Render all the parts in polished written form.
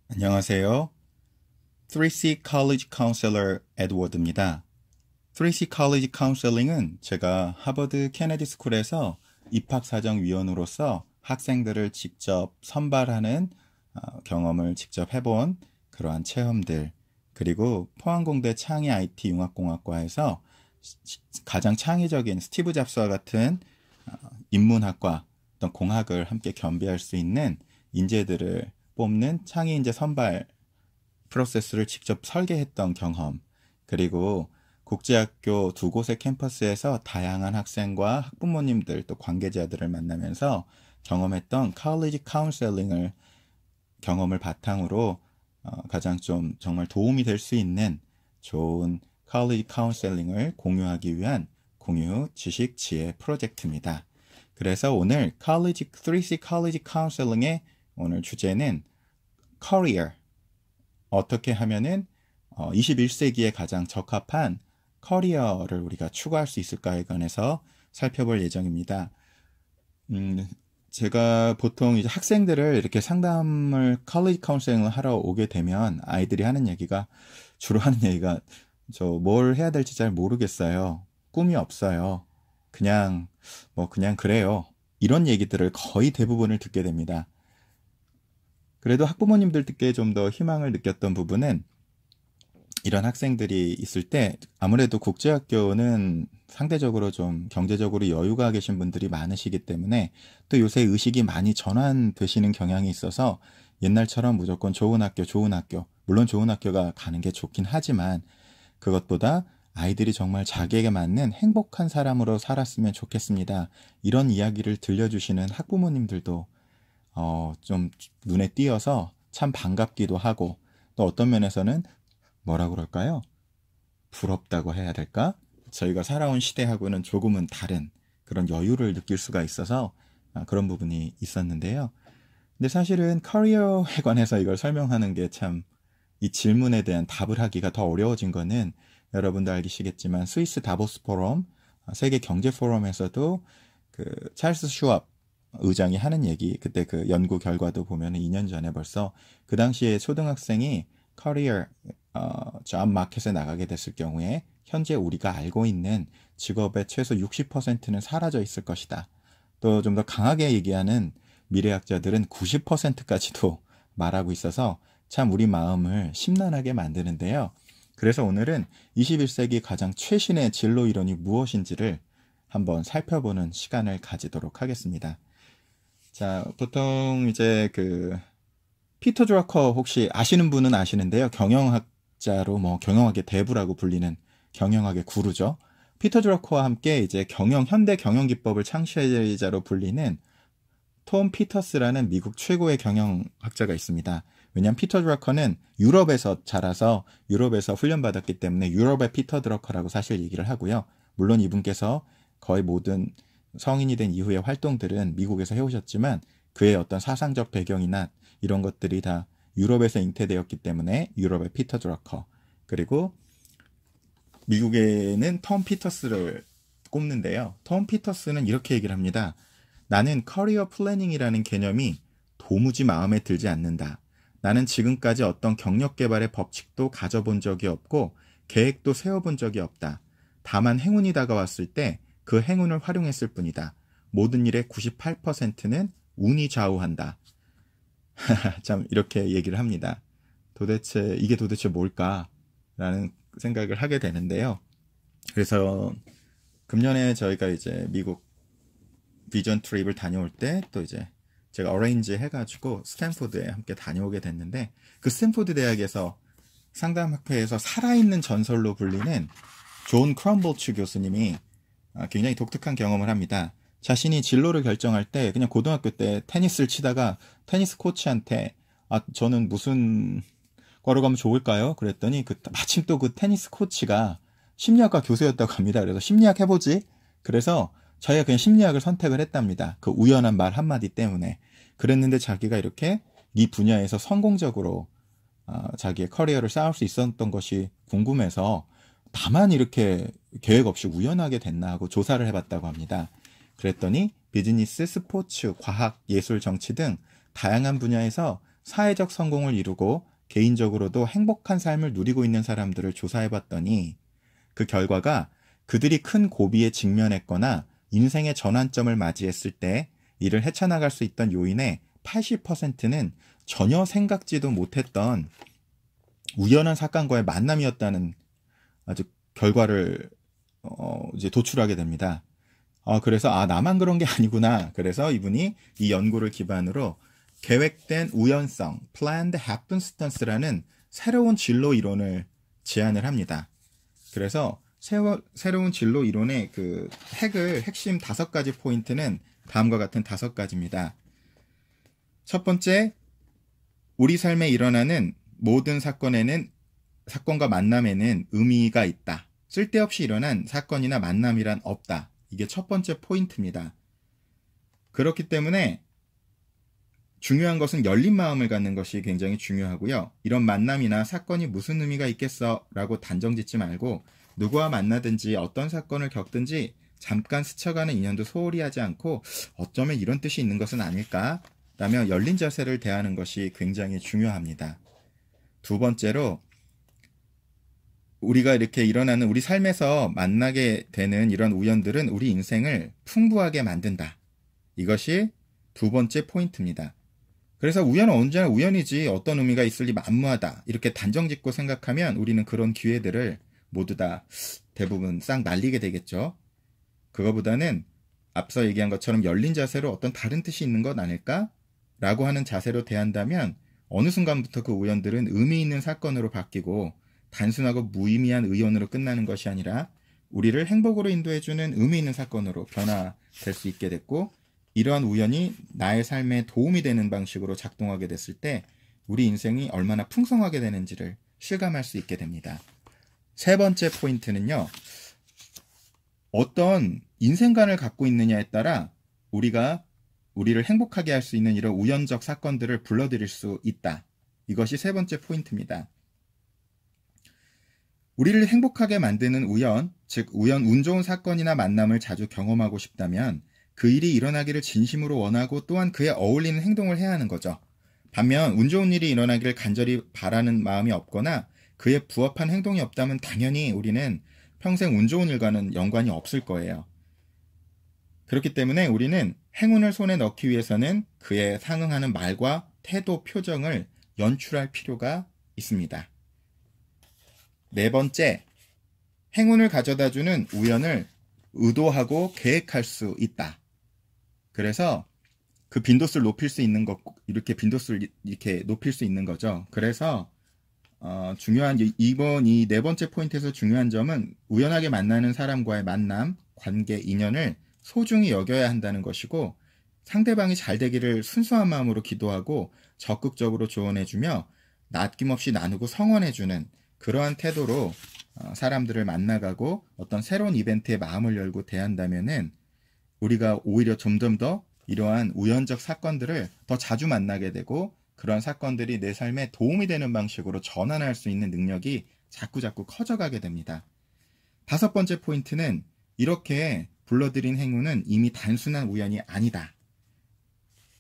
안녕하세요. 3C College Counselor 에드워드입니다. 3C College Counseling은 제가 하버드 케네디 스쿨에서 입학사정위원으로서 학생들을 직접 선발하는 경험을 직접 해본 그러한 체험들, 그리고 포항공대 창의 IT 융합공학과에서 가장 창의적인 스티브 잡스와 같은 인문학과 어떤 공학을 함께 겸비할 수 있는 인재들을 뽑는 창의 인재 선발 프로세스를 직접 설계했던 경험, 그리고 국제학교 두 곳의 캠퍼스에서 다양한 학생과 학부모님들 또 관계자들을 만나면서 경험했던 컬리지 카운셀링을 경험을 바탕으로 가장 좀 정말 도움이 될 수 있는 좋은 컬리지 카운셀링을 공유하기 위한 공유 지식 지혜 프로젝트입니다. 그래서 오늘 3C 컬리지 카운셀링의 오늘 주제는 career, 어떻게 하면은 21세기에 가장 적합한 커리어를 우리가 추구할 수 있을까에 관해서 살펴볼 예정입니다. 제가 보통 이제 학생들을 이렇게 상담을 컬리지 카운셀링을 하러 오게 되면 아이들이 하는 얘기가 주로 하는 얘기가 저 뭘 해야 될지 잘 모르겠어요. 꿈이 없어요. 그냥 그냥 그래요. 이런 얘기들을 거의 대부분을 듣게 됩니다. 그래도 학부모님들께 좀 더 희망을 느꼈던 부분은 이런 학생들이 있을 때 아무래도 국제학교는 상대적으로 좀 경제적으로 여유가 계신 분들이 많으시기 때문에 또 요새 의식이 많이 전환되시는 경향이 있어서 옛날처럼 무조건 좋은 학교, 물론 좋은 학교가 가는 게 좋긴 하지만 그것보다 아이들이 정말 자기에게 맞는 행복한 사람으로 살았으면 좋겠습니다. 이런 이야기를 들려주시는 학부모님들도 좀 눈에 띄어서 참 반갑기도 하고 또 어떤 면에서는 뭐라 그럴까요? 부럽다고 해야 될까? 저희가 살아온 시대하고는 조금은 다른 그런 여유를 느낄 수가 있어서 그런 부분이 있었는데요. 근데 사실은 커리어에 관해서 이걸 설명하는 게 참 이 질문에 대한 답을 하기가 더 어려워진 거는 여러분도 알시겠지만 스위스 다보스 포럼, 세계 경제 포럼에서도 그 찰스 슈왑 의장이 하는 얘기, 그때 그 연구 결과도 보면 2년 전에 벌써 그 당시에 초등학생이 커리어 잡 마켓에 나가게 됐을 경우에 현재 우리가 알고 있는 직업의 최소 60%는 사라져 있을 것이다. 또 좀 더 강하게 얘기하는 미래학자들은 90%까지도 말하고 있어서 참 우리 마음을 심란하게 만드는데요. 그래서 오늘은 21세기 가장 최신의 진로 이론이 무엇인지를 한번 살펴보는 시간을 가지도록 하겠습니다. 자, 보통 이제 그 피터 drucker 혹시 아시는 분은 아시는데요. 경영학자로 경영학의 대부라고 불리는 경영학의 구루죠. 피터 drucker와 함께 이제 현대 경영 기법을 창시자로 불리는 톰 피터스라는 미국 최고의 경영학자가 있습니다. 왜냐하면 피터 drucker는 유럽에서 자라서 유럽에서 훈련받았기 때문에 유럽의 피터 drucker라고 사실 얘기를 하고요. 물론 이분께서 거의 모든 성인이 된 이후의 활동들은 미국에서 해오셨지만 그의 어떤 사상적 배경이나 이런 것들이 다 유럽에서 잉태되었기 때문에 유럽의 피터 drucker, 그리고 미국에는 톰 피터스를 꼽는데요. 톰 피터스는 이렇게 얘기를 합니다. 나는 커리어 플래닝이라는 개념이 도무지 마음에 들지 않는다. 나는 지금까지 어떤 경력 개발의 법칙도 가져본 적이 없고 계획도 세워본 적이 없다. 다만 행운이 다가왔을 때 그 행운을 활용했을 뿐이다. 모든 일의 98%는 운이 좌우한다. 참 이렇게 얘기를 합니다. 이게 도대체 뭘까? 라는 생각을 하게 되는데요. 그래서 금년에 저희가 이제 미국 비전 트립을 다녀올 때 또 이제 제가 어레인지 해가지고 스탠포드에 함께 다녀오게 됐는데 그 스탠포드 대학에서 상담학회에서 살아있는 전설로 불리는 존 크럼볼츠 교수님이 굉장히 독특한 경험을 합니다. 자신이 진로를 결정할 때 그냥 고등학교 때 테니스를 치다가 테니스 코치한테 저는 무슨 과로 가면 좋을까요? 그랬더니 마침 또 그 테니스 코치가 심리학과 교수였다고 합니다. 그래서 심리학 해보지? 그래서 자기가 그냥 심리학을 선택을 했답니다. 그 우연한 말 한마디 때문에. 그랬는데 자기가 이렇게 이 분야에서 성공적으로 자기의 커리어를 쌓을 수 있었던 것이 궁금해서 다만 이렇게 계획 없이 우연하게 됐나 하고 조사를 해봤다고 합니다. 그랬더니 비즈니스, 스포츠, 과학, 예술, 정치 등 다양한 분야에서 사회적 성공을 이루고 개인적으로도 행복한 삶을 누리고 있는 사람들을 조사해봤더니 그 결과가 그들이 큰 고비에 직면했거나 인생의 전환점을 맞이했을 때 이를 헤쳐나갈 수 있던 요인의 80%는 전혀 생각지도 못했던 우연한 사건과의 만남이었다는 아주 결과를 이제 도출하게 됩니다. 그래서 나만 그런 게 아니구나. 그래서 이분이 이 연구를 기반으로 계획된 우연성, planned happenstance라는 새로운 진로 이론을 제안을 합니다. 그래서 새로운 진로 이론의 그 핵심 5가지 포인트는 다음과 같은 5가지입니다. 첫 번째, 우리 삶에 일어나는 모든 사건과 만남에는 의미가 있다. 쓸데없이 일어난 사건이나 만남이란 없다. 이게 첫 번째 포인트입니다. 그렇기 때문에 중요한 것은 열린 마음을 갖는 것이 굉장히 중요하고요. 이런 만남이나 사건이 무슨 의미가 있겠어 라고 단정 짓지 말고 누구와 만나든지 어떤 사건을 겪든지 잠깐 스쳐가는 인연도 소홀히 하지 않고 어쩌면 이런 뜻이 있는 것은 아닐까? 라며 열린 자세를 대하는 것이 굉장히 중요합니다. 두 번째로 우리가 이렇게 일어나는 우리 삶에서 만나게 되는 이런 우연들은 우리 인생을 풍부하게 만든다. 이것이 두 번째 포인트입니다. 그래서 우연은 언제나 우연이지 어떤 의미가 있을리 만무하다. 이렇게 단정짓고 생각하면 우리는 그런 기회들을 모두 다 대부분 싹 날리게 되겠죠. 그거보다는 앞서 얘기한 것처럼 열린 자세로 어떤 다른 뜻이 있는 것 아닐까? 라고 하는 자세로 대한다면 어느 순간부터 그 우연들은 의미 있는 사건으로 바뀌고 단순하고 무의미한 의연으로 끝나는 것이 아니라 우리를 행복으로 인도해주는 의미 있는 사건으로 변화될 수 있게 됐고 이러한 우연이 나의 삶에 도움이 되는 방식으로 작동하게 됐을 때 우리 인생이 얼마나 풍성하게 되는지를 실감할 수 있게 됩니다. 세 번째 포인트는요. 어떤 인생관을 갖고 있느냐에 따라 우리를 행복하게 할 수 있는 이런 우연적 사건들을 불러들일 수 있다. 이것이 세 번째 포인트입니다. 우리를 행복하게 만드는 우연, 즉 운 좋은 사건이나 만남을 자주 경험하고 싶다면 그 일이 일어나기를 진심으로 원하고 또한 그에 어울리는 행동을 해야 하는 거죠. 반면 운 좋은 일이 일어나기를 간절히 바라는 마음이 없거나 그에 부합한 행동이 없다면 당연히 우리는 평생 운 좋은 일과는 연관이 없을 거예요. 그렇기 때문에 우리는 행운을 손에 넣기 위해서는 그에 상응하는 말과 태도, 표정을 연출할 필요가 있습니다. 네 번째, 행운을 가져다주는 우연을 의도하고 계획할 수 있다. 그래서 그 빈도수를 높일 수 있는 것, 빈도수를 이렇게 높일 수 있는 거죠. 그래서 중요한 이번 이 네 번째 포인트에서 중요한 점은 우연하게 만나는 사람과의 만남, 관계, 인연을 소중히 여겨야 한다는 것이고 상대방이 잘 되기를 순수한 마음으로 기도하고 적극적으로 조언해주며 아낌없이 나누고 성원해주는 그러한 태도로 사람들을 만나가고 어떤 새로운 이벤트에 마음을 열고 대한다면은 우리가 오히려 점점 더 이러한 우연적 사건들을 더 자주 만나게 되고 그런 사건들이 내 삶에 도움이 되는 방식으로 전환할 수 있는 능력이 자꾸자꾸 커져가게 됩니다. 다섯 번째 포인트는 이렇게 불러들인 행운은 이미 단순한 우연이 아니다.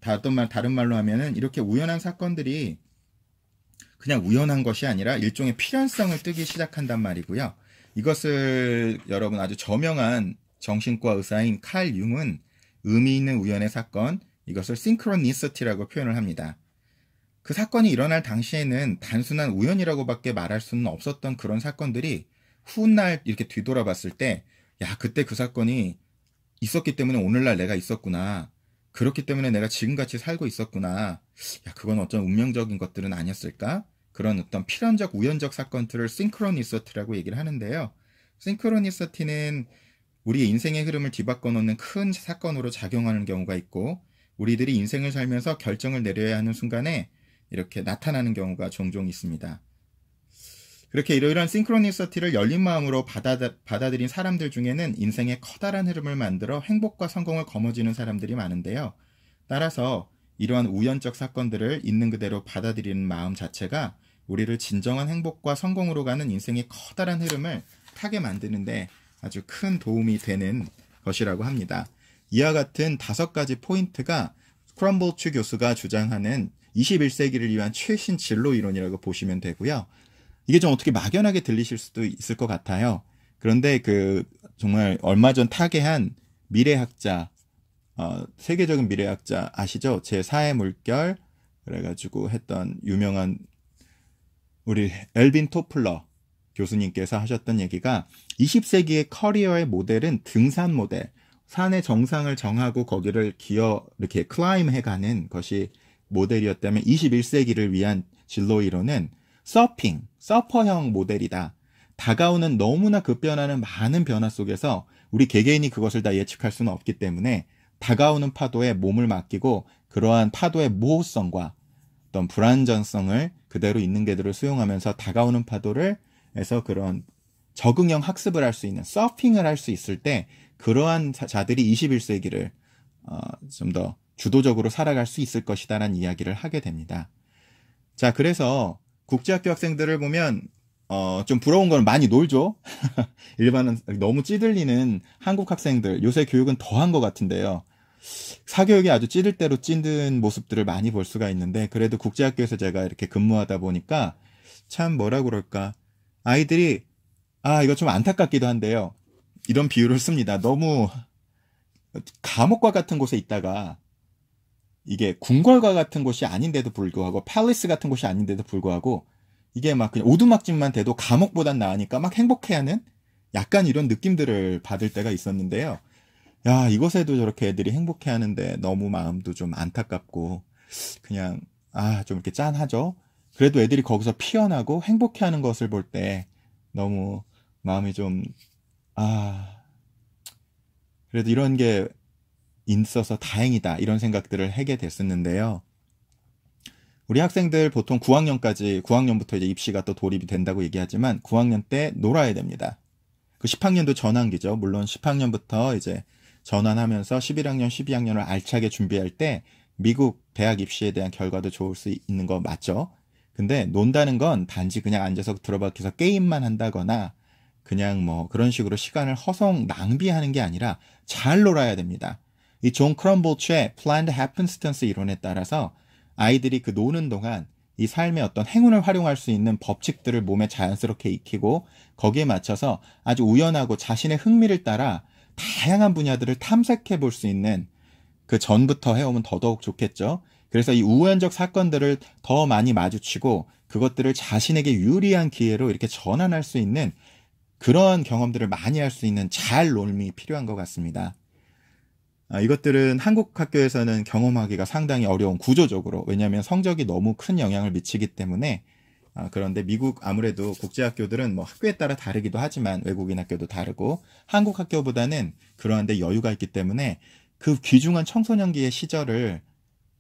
다른 말로 하면은 이렇게 우연한 사건들이 그냥 우연한 것이 아니라 일종의 필연성을 띠기 시작한단 말이고요. 이것을 여러분 아주 저명한 정신과 의사인 칼 융은 의미 있는 우연의 사건, 이것을 synchronicity라고 표현을 합니다. 그 사건이 일어날 당시에는 단순한 우연이라고밖에 말할 수는 없었던 그런 사건들이 훗날 이렇게 뒤돌아봤을 때 그때 그 사건이 있었기 때문에 오늘날 내가 있었구나. 그렇기 때문에 내가 지금같이 살고 있었구나. 그건 어떤 운명적인 것들은 아니었을까? 그런 어떤 필연적 우연적 사건들을 synchronicity라고 얘기를 하는데요. synchronicity는 우리의 인생의 흐름을 뒤바꿔 놓는 큰 사건으로 작용하는 경우가 있고 우리들이 인생을 살면서 결정을 내려야 하는 순간에 이렇게 나타나는 경우가 종종 있습니다. 그렇게 이러이러한 싱크로니시티를 열린 마음으로 받아들인 사람들 중에는 인생의 커다란 흐름을 만들어 행복과 성공을 거머쥐는 사람들이 많은데요. 따라서 이러한 우연적 사건들을 있는 그대로 받아들이는 마음 자체가 우리를 진정한 행복과 성공으로 가는 인생의 커다란 흐름을 타게 만드는데 아주 큰 도움이 되는 것이라고 합니다. 이와 같은 5가지 포인트가 크럼볼츠 교수가 주장하는 21세기를 위한 최신 진로 이론이라고 보시면 되고요. 이게 좀 어떻게 막연하게 들리실 수도 있을 것 같아요. 그런데 정말 얼마 전 타계한 미래학자, 세계적인 미래학자 아시죠? 제4의 물결 그래가지고 했던 유명한 우리 엘빈 토플러 교수님께서 하셨던 얘기가 20세기의 커리어의 모델은 등산 모델, 산의 정상을 정하고 거기를 이렇게 클라임 해가는 것이 모델이었다면 21세기를 위한 진로 이론은 서퍼형 모델이다. 다가오는 너무나 급변하는 많은 변화 속에서 우리 개개인이 그것을 다 예측할 수는 없기 때문에 다가오는 파도에 몸을 맡기고 그러한 파도의 모호성과 어떤 불안전성을 그대로 있는 그대로 수용하면서 다가오는 파도를 해서 그런 적응형 학습을 할 수 있는 서핑을 할 수 있을 때 그러한 자들이 21세기를 좀 더 주도적으로 살아갈 수 있을 것이다라는 이야기를 하게 됩니다. 자, 그래서 국제학교 학생들을 보면 좀 부러운 건 많이 놀죠. 일반은 너무 찌들리는 한국 학생들, 요새 교육은 더한 것 같은데요. 사교육이 아주 찌들 대로 찌든 모습들을 많이 볼 수가 있는데 그래도 국제학교에서 제가 이렇게 근무하다 보니까 참 뭐라 그럴까 아이들이 이거 좀 안타깝기도 한데요. 이런 비유를 씁니다. 너무 감옥과 같은 곳에 있다가 이게 궁궐과 같은 곳이 아닌데도 불구하고 팰리스 같은 곳이 아닌데도 불구하고 이게 막 그냥 오두막집만 돼도 감옥보단 나으니까 막 행복해하는 약간 이런 느낌들을 받을 때가 있었는데요. 야, 이곳에도 저렇게 애들이 행복해하는데 너무 마음도 좀 안타깝고 그냥 좀 이렇게 짠하죠. 그래도 애들이 거기서 피어나고 행복해하는 것을 볼 때 너무 마음이 좀 그래도 이런 게 있어서 다행이다 이런 생각들을 하게 됐었는데요. 우리 학생들 보통 9학년부터 이제 입시가 또 돌입이 된다고 얘기하지만 9학년 때 놀아야 됩니다. 그 10학년도 전환기죠. 물론 10학년부터 이제 전환하면서 11학년, 12학년을 알차게 준비할 때 미국 대학 입시에 대한 결과도 좋을 수 있는 거 맞죠? 근데 논다는 건 단지 그냥 앉아서 들어박혀서 게임만 한다거나 그냥 뭐 그런 식으로 시간을 허송 낭비하는 게 아니라 잘 놀아야 됩니다. 이 존 크럼볼츠의 Planned Happenstance 이론에 따라서 아이들이 그 노는 동안 이 삶의 어떤 행운을 활용할 수 있는 법칙들을 몸에 자연스럽게 익히고 거기에 맞춰서 아주 우연하고 자신의 흥미를 따라 다양한 분야들을 탐색해 볼 수 있는 그 전부터 해오면 더더욱 좋겠죠. 그래서 이 우연적 사건들을 더 많이 마주치고 그것들을 자신에게 유리한 기회로 이렇게 전환할 수 있는 그런 경험들을 많이 할 수 있는 잘 놀미 필요한 것 같습니다. 이것들은 한국 학교에서는 경험하기가 상당히 어려운 구조적으로 왜냐하면 성적이 너무 큰 영향을 미치기 때문에 그런데 미국 아무래도 국제학교들은 뭐 학교에 따라 다르기도 하지만 외국인 학교도 다르고 한국 학교보다는 그러한데 여유가 있기 때문에 그 귀중한 청소년기의 시절을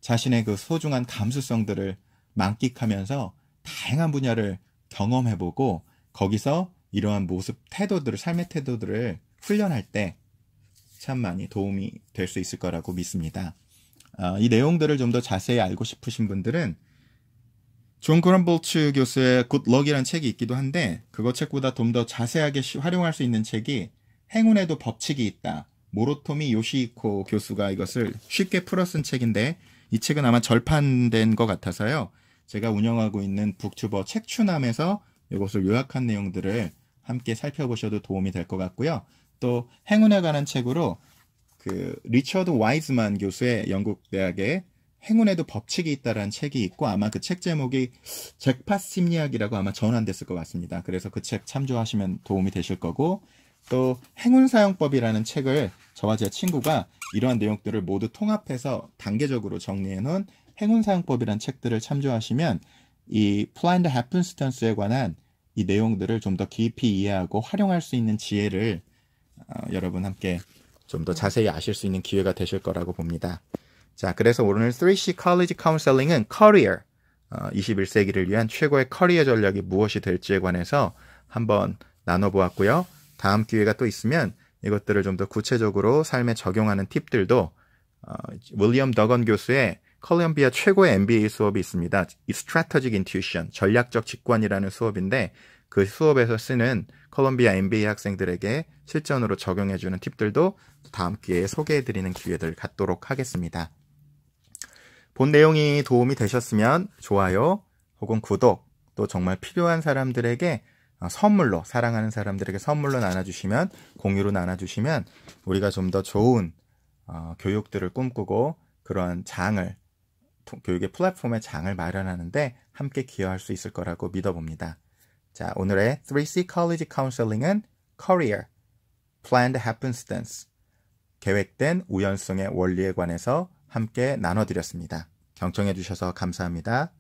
자신의 그 소중한 감수성들을 만끽하면서 다양한 분야를 경험해보고 거기서 이러한 모습, 삶의 태도들을 훈련할 때 참 많이 도움이 될 수 있을 거라고 믿습니다. 이 내용들을 좀 더 자세히 알고 싶으신 분들은 존 크럼볼츠 교수의 Good Luck이라는 책이 있기도 한데 그거 책보다 좀 더 자세하게 활용할 수 있는 책이 행운에도 법칙이 있다. 모로토미 요시히코 교수가 이것을 쉽게 풀어 쓴 책인데 이 책은 아마 절판된 것 같아서요. 제가 운영하고 있는 북튜버 책추남에서 이것을 요약한 내용들을 함께 살펴보셔도 도움이 될 것 같고요. 또 행운에 관한 책으로 그 리처드 와이즈만 교수의 영국 대학의 행운에도 법칙이 있다라는 책이 있고 아마 그 책 제목이 잭팟 심리학이라고 아마 전환됐을 것 같습니다. 그래서 그 책 참조하시면 도움이 되실 거고 또 행운사용법이라는 책을 저와 제 친구가 이러한 내용들을 모두 통합해서 단계적으로 정리해 놓은 행운사용법이라는 책들을 참조하시면 이 Planned Happenstance에 관한 이 내용들을 좀 더 깊이 이해하고 활용할 수 있는 지혜를 여러분 함께 좀 더 자세히 아실 수 있는 기회가 되실 거라고 봅니다. 자, 그래서 오늘 3C College Counseling은 Career, 21세기를 위한 최고의 커리어 전략이 무엇이 될지에 관해서 한번 나눠보았고요. 다음 기회가 또 있으면 이것들을 좀 더 구체적으로 삶에 적용하는 팁들도 윌리엄 더건 교수의 콜롬비아 최고의 MBA 수업이 있습니다. 이 Strategic Intuition, 전략적 직관이라는 수업인데 그 수업에서 쓰는 콜롬비아 MBA 학생들에게 실전으로 적용해주는 팁들도 다음 기회에 소개해드리는 기회를 갖도록 하겠습니다. 본 내용이 도움이 되셨으면 좋아요 혹은 구독, 또 정말 필요한 사람들에게 선물로, 사랑하는 사람들에게 선물로 나눠주시면, 공유로 나눠주시면 우리가 좀 더 좋은 교육들을 꿈꾸고 그러한 장을, 교육의 플랫폼의 장을 마련하는데 함께 기여할 수 있을 거라고 믿어봅니다. 자, 오늘의 3C College Counseling은 Career, Planned Happenstance, 계획된 우연성의 원리에 관해서 함께 나눠드렸습니다. 경청해 주셔서 감사합니다.